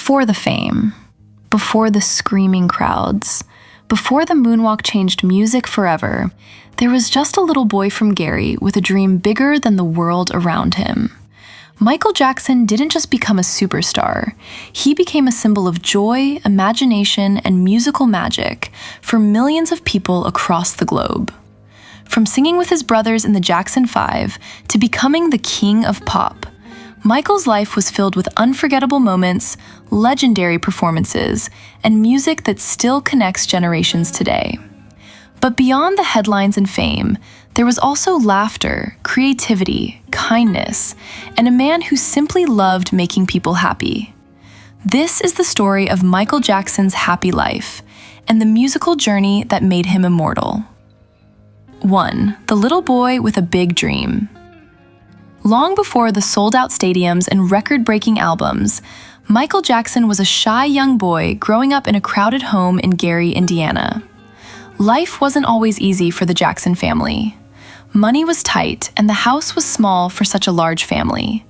Before the fame, before the screaming crowds, before the moonwalk changed music forever, there was just a little boy from Gary with a dream bigger than the world around him. Michael Jackson didn't just become a superstar. He became a symbol of joy, imagination, and musical magic for millions of people across the globe. From singing with his brothers in the Jackson 5 to becoming the king of pop, Michael's life was filled with unforgettable moments, legendary performances, and music that still connects generations today. But beyond the headlines and fame, there was also laughter, creativity, kindness, and a man who simply loved making people happy. This is the story of Michael Jackson's happy life and the musical journey that made him immortal. 1. The little boy with a big dream. Long before the sold-out stadiums and record-breaking albums, Michael Jackson was a shy young boy growing up in a crowded home in Gary, Indiana. Life wasn't always easy for the Jackson family. Money was tight, and the house was small for such a large family.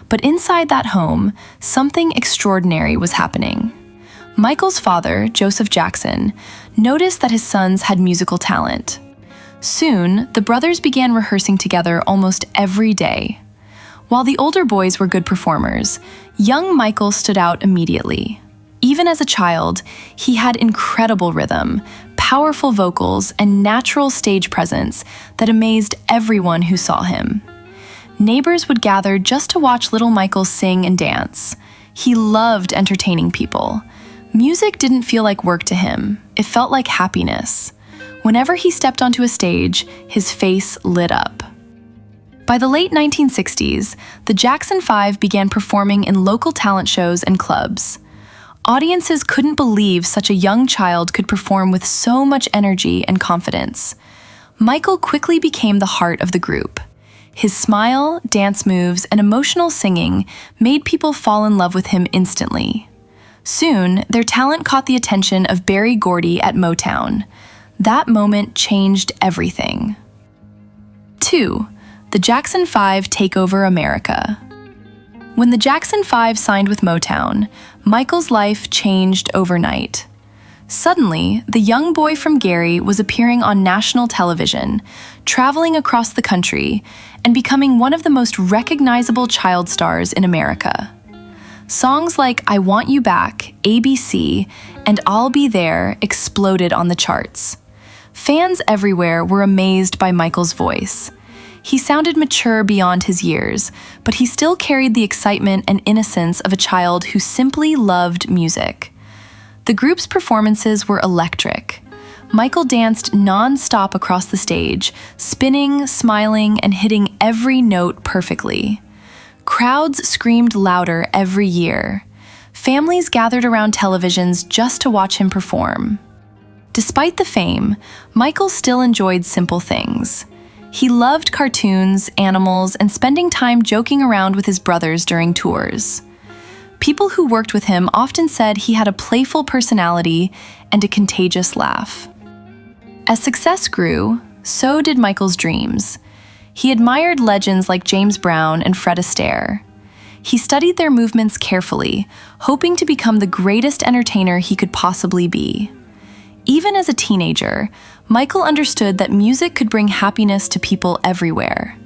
But inside that home, something extraordinary was happening. Michael's father, Joseph Jackson, noticed that his sons had musical talent. Soon, the brothers began rehearsing together almost every day. While the older boys were good performers, young Michael stood out immediately. Even as a child, he had incredible rhythm, powerful vocals, and natural stage presence that amazed everyone who saw him. Neighbors would gather just to watch little Michael sing and dance. He loved entertaining people. Music didn't feel like work to him. It felt like happiness. Whenever he stepped onto a stage, his face lit up. By the late 1960s, the Jackson 5 began performing in local talent shows and clubs. Audiences couldn't believe such a young child could perform with so much energy and confidence. Michael quickly became the heart of the group. His smile, dance moves, and emotional singing made people fall in love with him instantly. Soon, their talent caught the attention of Berry Gordy at Motown. That moment changed everything. 2. The Jackson 5 take over America. When the Jackson 5 signed with Motown, Michael's life changed overnight. Suddenly, the young boy from Gary was appearing on national television, traveling across the country, and becoming one of the most recognizable child stars in America. Songs like I Want You Back, ABC, and I'll Be There exploded on the charts. Fans everywhere were amazed by Michael's voice. He sounded mature beyond his years, but he still carried the excitement and innocence of a child who simply loved music. The group's performances were electric. Michael danced non-stop across the stage, spinning, smiling, and hitting every note perfectly. Crowds screamed louder every year. Families gathered around televisions just to watch him perform. Despite the fame, Michael still enjoyed simple things. He loved cartoons, animals, and spending time joking around with his brothers during tours. People who worked with him often said he had a playful personality and a contagious laugh. As success grew, so did Michael's dreams. He admired legends like James Brown and Fred Astaire. He studied their movements carefully, hoping to become the greatest entertainer he could possibly be. Even as a teenager, Michael understood that music could bring happiness to people everywhere.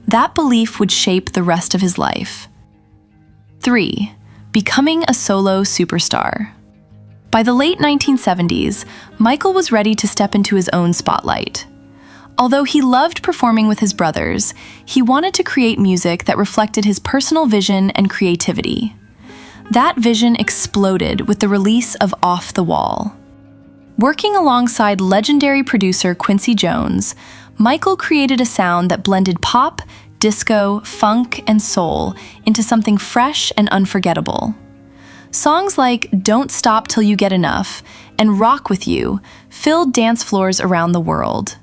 That belief would shape the rest of his life. 3. Becoming a solo superstar. By the late 1970s, Michael was ready to step into his own spotlight. Although he loved performing with his brothers, he wanted to create music that reflected his personal vision and creativity. That vision exploded with the release of Off the Wall. Working alongside legendary producer Quincy Jones, Michael created a sound that blended pop, disco, funk, and soul into something fresh and unforgettable. Songs like Don't Stop Till You Get Enough and Rock With You filled dance floors around the world.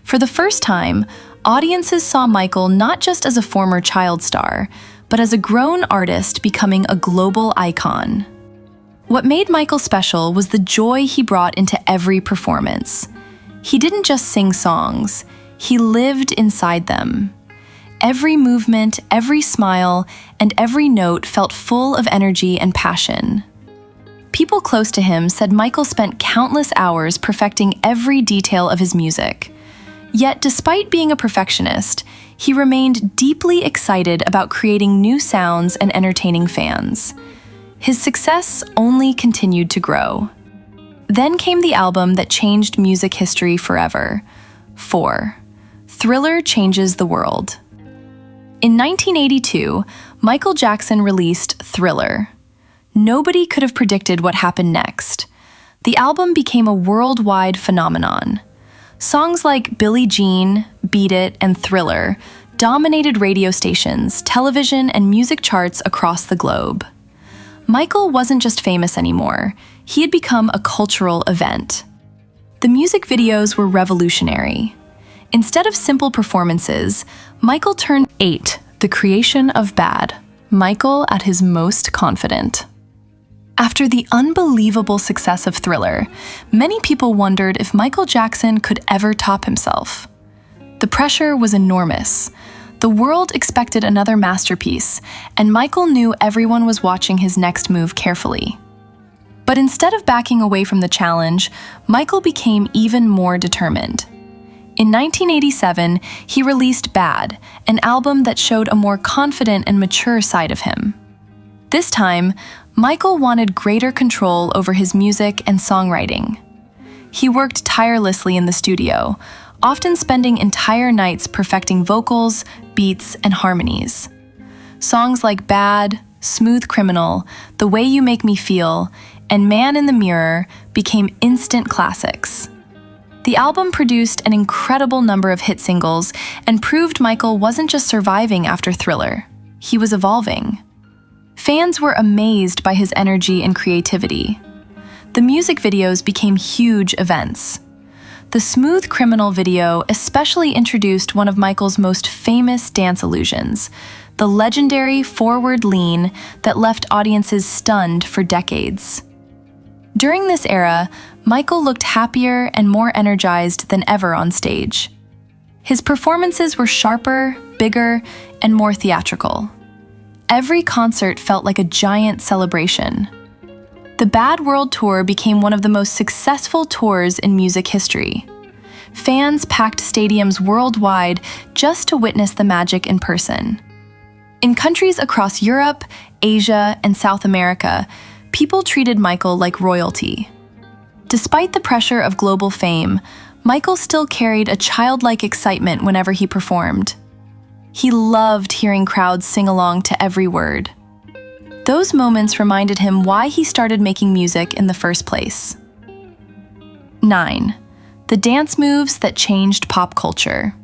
For the first time, audiences saw Michael not just as a former child star, but as a grown artist becoming a global icon. What made Michael special was the joy he brought into every performance. He didn't just sing songs, he lived inside them. Every movement, every smile, and every note felt full of energy and passion. People close to him said Michael spent countless hours perfecting every detail of his music. Yet, despite being a perfectionist, he remained deeply excited about creating new sounds and entertaining fans. His success only continued to grow. Then came the album that changed music history forever. 4. Thriller Changes the World. In 1982, Michael Jackson released Thriller. Nobody could have predicted what happened next. The album became a worldwide phenomenon. Songs like Billie Jean, Beat It, and Thriller dominated radio stations, television, and music charts across the globe. Michael wasn't just famous anymore, he had become a cultural event. The music videos were revolutionary. Instead of simple performances, Michael turned 8, the creation of Bad, Michael at his most confident. After the unbelievable success of Thriller, many people wondered if Michael Jackson could ever top himself. The pressure was enormous. The world expected another masterpiece, and Michael knew everyone was watching his next move carefully. But instead of backing away from the challenge, Michael became even more determined. In 1987, he released Bad, an album that showed a more confident and mature side of him. This time, Michael wanted greater control over his music and songwriting. He worked tirelessly in the studio, often spending entire nights perfecting vocals, beats, and harmonies. Songs like Bad, Smooth Criminal, The Way You Make Me Feel, and Man in the Mirror became instant classics. The album produced an incredible number of hit singles and proved Michael wasn't just surviving after Thriller, he was evolving. Fans were amazed by his energy and creativity. The music videos became huge events. The Smooth Criminal video especially introduced one of Michael's most famous dance illusions, the legendary forward lean that left audiences stunned for decades. During this era, Michael looked happier and more energized than ever on stage. His performances were sharper, bigger, and more theatrical. Every concert felt like a giant celebration. The Bad World Tour became one of the most successful tours in music history. Fans packed stadiums worldwide just to witness the magic in person. In countries across Europe, Asia, and South America, people treated Michael like royalty. Despite the pressure of global fame, Michael still carried a childlike excitement whenever he performed. He loved hearing crowds sing along to every word. Those moments reminded him why he started making music in the first place. 9. The dance moves that changed pop culture.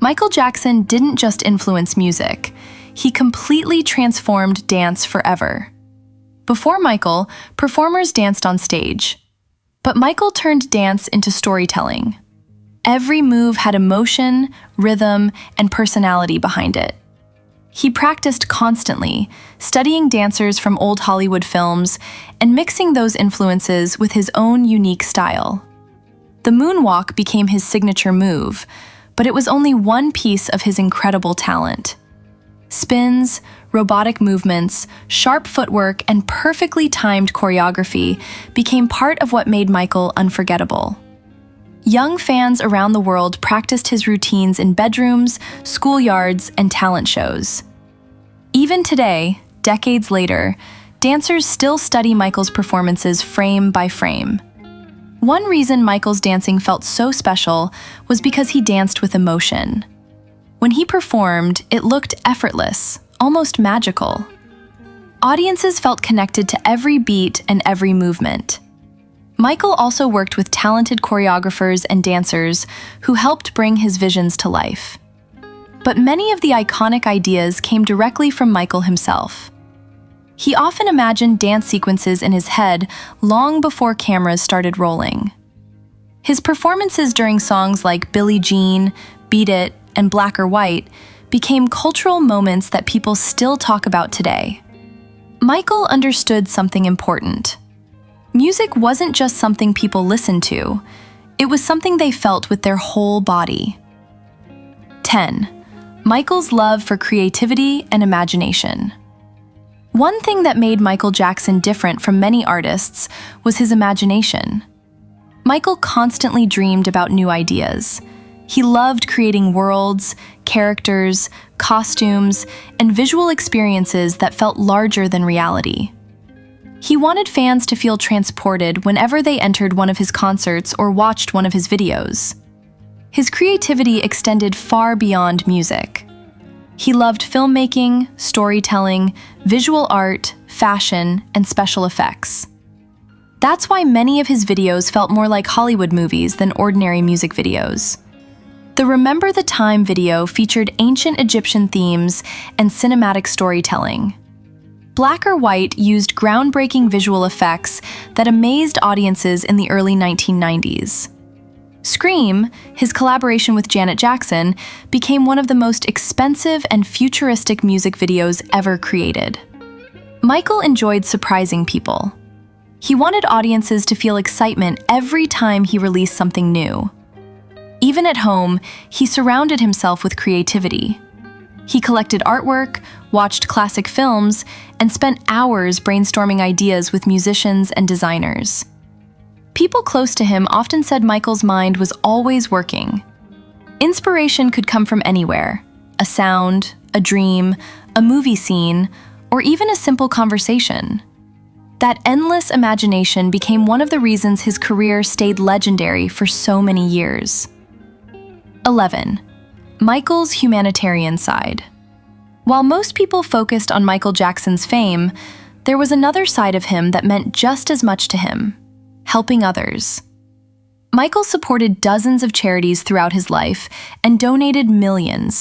Michael Jackson didn't just influence music, he completely transformed dance forever. Before Michael, performers danced on stage. But Michael turned dance into storytelling. Every move had emotion, rhythm, and personality behind it. He practiced constantly, studying dancers from old Hollywood films and mixing those influences with his own unique style. The moonwalk became his signature move, but it was only one piece of his incredible talent. Spins, robotic movements, sharp footwork, and perfectly timed choreography became part of what made Michael unforgettable. Young fans around the world practiced his routines in bedrooms, schoolyards, and talent shows. Even today, decades later, dancers still study Michael's performances frame by frame. One reason Michael's dancing felt so special was because he danced with emotion. When he performed, it looked effortless, almost magical. Audiences felt connected to every beat and every movement. Michael also worked with talented choreographers and dancers who helped bring his visions to life. But many of the iconic ideas came directly from Michael himself. He often imagined dance sequences in his head long before cameras started rolling. His performances during songs like Billie Jean, Beat It, and Black or White became cultural moments that people still talk about today. Michael understood something important. Music wasn't just something people listened to, it was something they felt with their whole body. 10. Michael's love for creativity and imagination. One thing that made Michael Jackson different from many artists was his imagination. Michael constantly dreamed about new ideas. He loved creating worlds, characters, costumes, and visual experiences that felt larger than reality. He wanted fans to feel transported whenever they entered one of his concerts or watched one of his videos. His creativity extended far beyond music. He loved filmmaking, storytelling, visual art, fashion, and special effects. That's why many of his videos felt more like Hollywood movies than ordinary music videos. The Remember the Time video featured ancient Egyptian themes and cinematic storytelling. Black or White used groundbreaking visual effects that amazed audiences in the early 1990s. Scream, his collaboration with Janet Jackson, became one of the most expensive and futuristic music videos ever created. Michael enjoyed surprising people. He wanted audiences to feel excitement every time he released something new. Even at home, he surrounded himself with creativity. He collected artwork, watched classic films, and spent hours brainstorming ideas with musicians and designers. People close to him often said Michael's mind was always working. Inspiration could come from anywhere: a sound, a dream, a movie scene, or even a simple conversation. That endless imagination became one of the reasons his career stayed legendary for so many years. 11. Michael's humanitarian side. While most people focused on Michael Jackson's fame, there was another side of him that meant just as much to him: helping others. Michael supported dozens of charities throughout his life and donated millions.